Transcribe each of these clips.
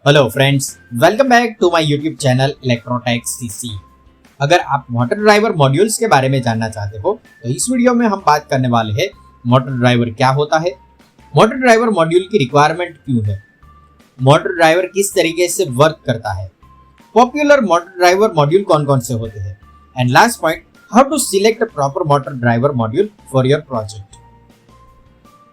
Hello friends, welcome back to my YouTube channel electrotech CC. अगर आप motor driver modules के बारे में जानना चाहते हो तो इस वीडियो में हम बात करने वाले हैं मोटर ड्राइवर क्या होता है, मोटर ड्राइवर मॉड्यूल की रिक्वायरमेंट क्यों है, मोटर ड्राइवर किस तरीके से वर्क करता है, पॉपुलर मोटर ड्राइवर मॉड्यूल कौन कौन से होते हैं, and last point, how to select proper motor driver module for your project.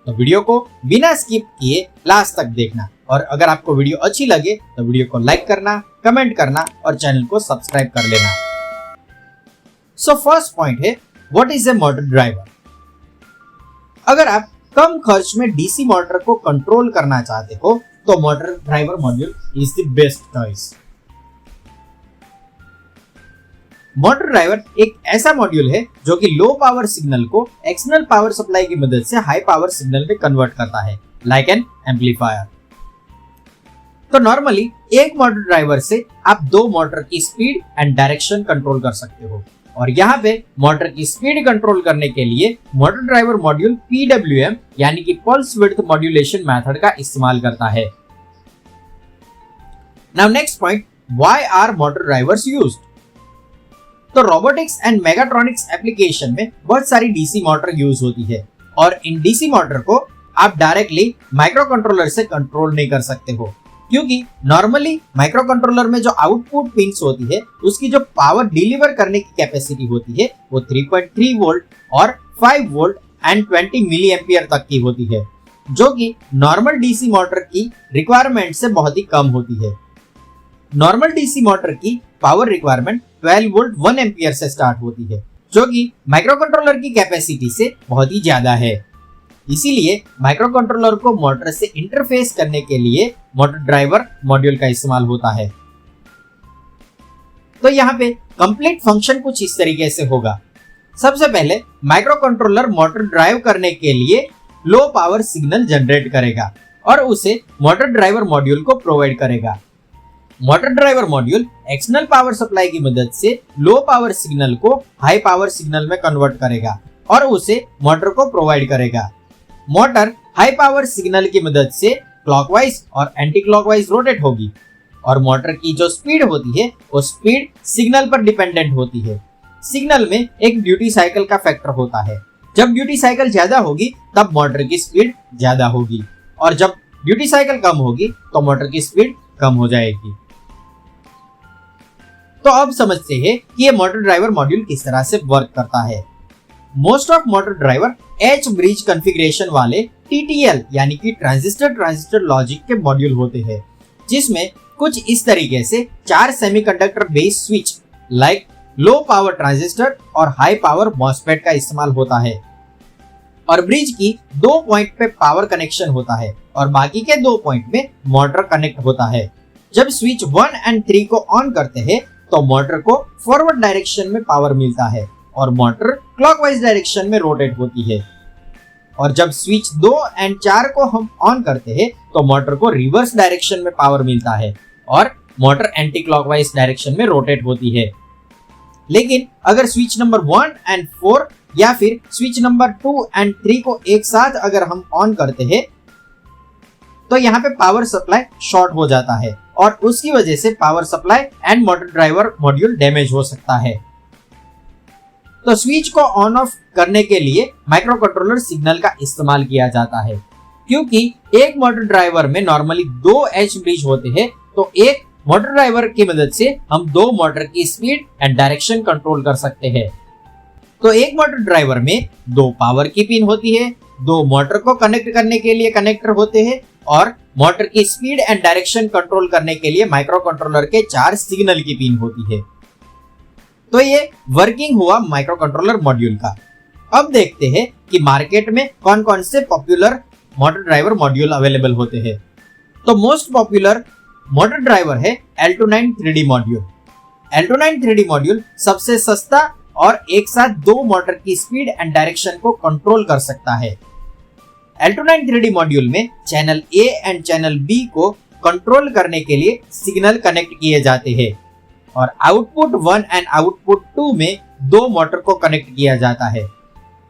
तो वीडियो को बिना स्किप किए लास्ट तक देखना, और अगर आपको वीडियो अच्छी लगे तो वीडियो को लाइक करना, कमेंट करना और चैनल को सब्सक्राइब कर लेना। सो फर्स्ट पॉइंट है, what is a motor driver. अगर आप कम खर्च में डीसी मोटर को कंट्रोल करना चाहते हो तो motor driver module is the best choice. Motor driver एक ऐसा मॉड्यूल है जो कि लो पावर सिग्नल को एक्सटर्नल पावर सप्लाई की मदद से हाई पावर सिग्नल में कन्वर्ट करता है, लाइक एन एम्पलीफायर। तो नॉर्मली एक मोटर ड्राइवर से आप दो मोटर की स्पीड एंड डायरेक्शन कंट्रोल कर सकते हो, और यहाँ पे मोटर की स्पीड कंट्रोल करने के लिए मोटर ड्राइवर मॉड्यूल PWM यानी कि पल्स विड्थ मॉड्यूलेशन मेथड का इस्तेमाल करता है। Now next point, why are motor drivers used. तो रोबोटिक्स एंड मेगाट्रॉनिक्स एप्लीकेशन में बहुत सारी डीसी मोटर यूज होती है, और इन डीसी मोटर को आप डायरेक्टली माइक्रो कंट्रोलर से कंट्रोल नहीं कर सकते हो, क्योंकि नॉर्मली माइक्रो कंट्रोलर में जो आउटपुट पिंस होती है उसकी जो पावर डिलीवर करने की कैपेसिटी होती है वो 3.3 वोल्ट और 5 वोल्ट एंड 20 मिली एम्पियर तक की होती है, जो कि नॉर्मल डीसी मोटर की रिक्वायरमेंट से बहुत ही कम होती है। नॉर्मल डीसी मोटर की पावर रिक्वायरमेंट 12 वोल्ट 1 एम्पियर से स्टार्ट होती है, जो कि माइक्रो कंट्रोलर की कैपेसिटी से बहुत ही ज्यादा है। इसीलिए माइक्रो कंट्रोलर को मोटर से इंटरफेस करने के लिए मोटर ड्राइवर मॉड्यूल का इस्तेमाल होता है। तो यहाँ पे कंप्लीट फंक्शन कुछ इस तरीके से होगा। सबसे पहले माइक्रो कंट्रोलर मोटर ड्राइव करने के लिए लो पावर सिग्नल जनरेट करेगा और उसे मोटर ड्राइवर मॉड्यूल को प्रोवाइड करेगा। Motor driver module external power supply की मदद से लो पावर सिग्नल को हाई पावर सिग्नल में कन्वर्ट करेगा और उसे मोटर को प्रोवाइड करेगा। मोटर हाई पावर सिग्नल की मदद से क्लॉकवाइज और एंटी क्लॉकवाइज रोटेट होगी, और मोटर की जो स्पीड होती है वो स्पीड सिग्नल पर डिपेंडेंट होती है। सिग्नल में एक ड्यूटी साइकिल का फैक्टर होता है। जब ड्यूटी साइकिल ज्यादा होगी तब मोटर की स्पीड ज्यादा होगी, और जब ड्यूटी साइकिल कम होगी तो मोटर की स्पीड कम हो जाएगी। तो अब समझते हैं कि ये मोटर ड्राइवर मॉड्यूल किस तरह से वर्क करता है। Most of motor driver H bridge configuration वाले TTL यानी कि ट्रांजिस्टर लॉजिक के मॉड्यूल होते हैं, जिसमें कुछ इस तरीके से 4 semiconductor based switch like low power transistor और हाई पावर मॉसफेट का इस्तेमाल होता है, और ब्रिज की 2 पॉइंट पे पावर कनेक्शन होता है और बाकी के 2 पॉइंट में मोटर कनेक्ट होता है। जब स्विच 1 एंड 3 को ऑन करते हैं तो मोटर को फॉरवर्ड डायरेक्शन में पावर मिलता है और मोटर क्लॉकवाइज डायरेक्शन में रोटेट होती है, और जब स्विच 2 एंड 4 को हम ऑन करते हैं तो मोटर को रिवर्स डायरेक्शन में पावर मिलता है और मोटर एंटी क्लॉकवाइज डायरेक्शन में रोटेट होती है। लेकिन अगर स्विच नंबर 1 एंड 4 या फिर स्विच नंबर 2 एंड 3 को एक साथ अगर हम ऑन करते हैं तो यहाँ पे पावर सप्लाई शॉर्ट हो जाता है, और उसकी वजह से power supply and motor driver module damage हो सकता है। तो स्विच को ऑन ऑफ करने के लिए माइक्रो कंट्रोलर सिग्नल का इस्तेमाल किया जाता है, क्योंकि एक मोटर ड्राइवर में नॉर्मली 2 एच ब्रिज होते हैं, तो एक मोटर ड्राइवर की मदद से हम 2 मोटर की स्पीड एंड डायरेक्शन कंट्रोल कर सकते हैं। तो एक मोटर ड्राइवर में 2 पावर की पिन होती है, 2 मोटर को कनेक्ट करने के लिए कनेक्टर होते हैं, और मोटर की स्पीड एंड डायरेक्शन कंट्रोल करने के लिए माइक्रो कंट्रोलर के 4 सिग्नल की पिन होती है। तो ये वर्किंग हुआ माइक्रो कंट्रोलर मॉड्यूल का। अब देखते हैं कि मार्केट में कौन कौन से popular motor driver module available होते हैं। तो मोस्ट पॉपुलर मोटर ड्राइवर है L29 3D module. L29 3D module सबसे सस्ता और एक साथ 2 मोटर की स्पीड एंड डायरेक्शन को कंट्रोल कर सकता है। L29 3D मॉड्यूल में channel A and channel B को कंट्रोल करने के लिए सिग्नल कनेक्ट किए जाते हैं, और आउटपुट 1 एंड आउटपुट 2 में 2 मोटर को कनेक्ट किया जाता है।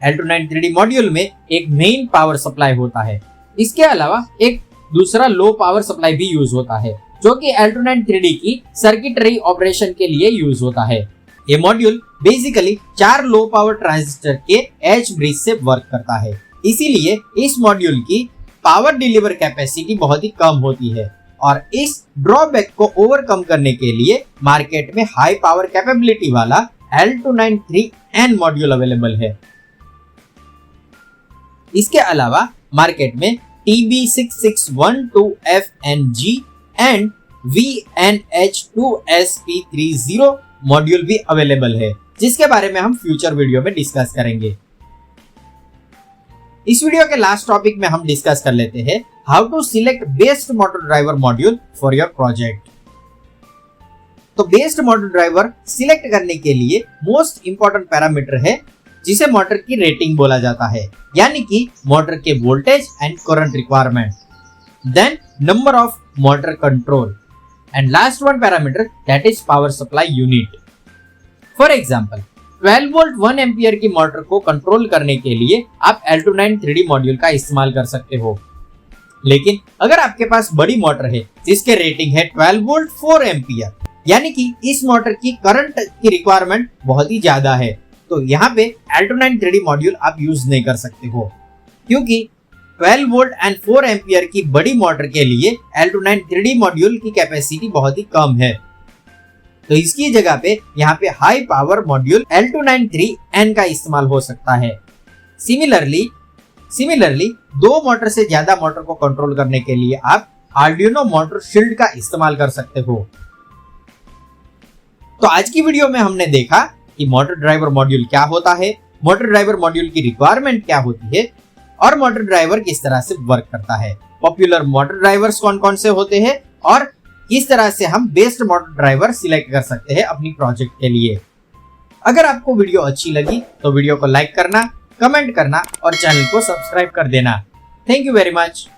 L29 3D मॉड्यूल में एक मेन पावर सप्लाई होता है। इसके अलावा एक दूसरा लो पावर सप्लाई भी यूज होता है, जो कि L29 3D की सर्किटरी ऑपरेशन के लिए यूज होता है। ये module basically 4 low power transistor के एच ब्रिज से वर्क करता है, इसीलिए इस मॉड्यूल की पावर डिलीवर कैपेसिटी बहुत ही कम होती है और इस ड्रॉबैक को ओवरकम करने के लिए मार्केट में हाई पावर कैपेबिलिटी वाला L293N मॉड्यूल अवेलेबल है। इसके अलावा मार्केट में TB6612FNG एंड VNH2SP30 मॉड्यूल भी अवेलेबल है, जिसके बारे में हम फ्यूचर वीडियो में डिस्कस करेंगे। इस वीडियो के लास्ट टॉपिक में हम डिस्कस कर लेते हैं how to select best motor driver module for your project. तो बेस्ट मोटर ड्राइवर सिलेक्ट करने के लिए मोस्ट इंपॉर्टेंट पैरामीटर है जिसे मोटर की रेटिंग बोला जाता है, यानी कि मोटर के voltage and current requirement, then number of motor control and last one parameter that is power supply unit. For example 12 volt 1 ampere की मोटर को कंट्रोल करने के लिए आप L29 3D मॉड्यूल का इस्तेमाल कर सकते हो, लेकिन अगर आपके पास बड़ी मोटर है जिसके रेटिंग है 12 वोल्ट 4 एम्पियर, यानी कि इस मोटर की करंट की रिक्वायरमेंट बहुत ही ज्यादा है, तो यहाँ पे L29 3D मॉड्यूल आप यूज नहीं कर सकते हो, क्योंकि 12 वोल्ट एंड 4 एम्पियर की बड़ी मोटर के लिए L29 3D मॉड्यूल की कैपेसिटी बहुत ही कम है। तो इसकी जगह पे यहाँ पे हाई पावर मॉड्यूल L293N का इस्तेमाल हो सकता है। सिमिलरली 2 मोटर से ज्यादा मोटर को कंट्रोल करने के लिए आप आर्डिनो मोटर शील्ड का इस्तेमाल कर सकते हो। तो आज की वीडियो में हमने देखा कि मोटर ड्राइवर मॉड्यूल क्या होता है, मोटर ड्राइवर मॉड्यूल की रिक्वायरमेंट क्या होती है और मोटर ड्राइवर किस तरह से वर्क करता है, पॉपुलर मोटर ड्राइवर्स कौन कौन से होते हैं और किस तरह से हम बेस्ट मोटर ड्राइवर सिलेक्ट कर सकते हैं अपनी प्रोजेक्ट के लिए। अगर आपको वीडियो अच्छी लगी तो वीडियो को लाइक करना, कमेंट करना और चैनल को सब्सक्राइब कर देना। Thank you very much.